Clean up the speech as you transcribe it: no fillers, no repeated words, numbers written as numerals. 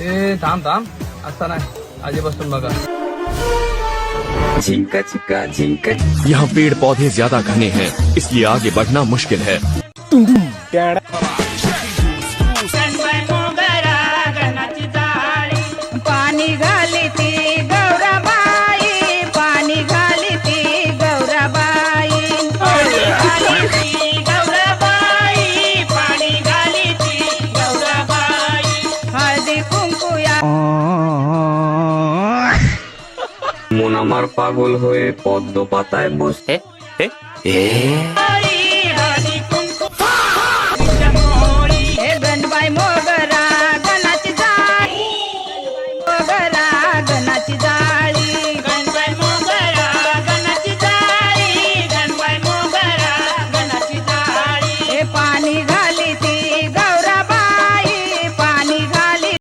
ए थांब थांब, असं नाही, आधीपासून बघा. झिंका चिका झिंका. यहाँ पेड़ पौधे ज्यादा घने हैं, इसलिए आगे बढ़ना मुश्किल है. पाणी घाली ती गौराबाई, पाणी घाली ती गौराबाई, पाणी घाली ती गौराबाई, पाणी घाली ती गौराबाई. हळदी कुंकू या মন আমার পাগল হয়ে পদ্ম পাতায় বসে হরি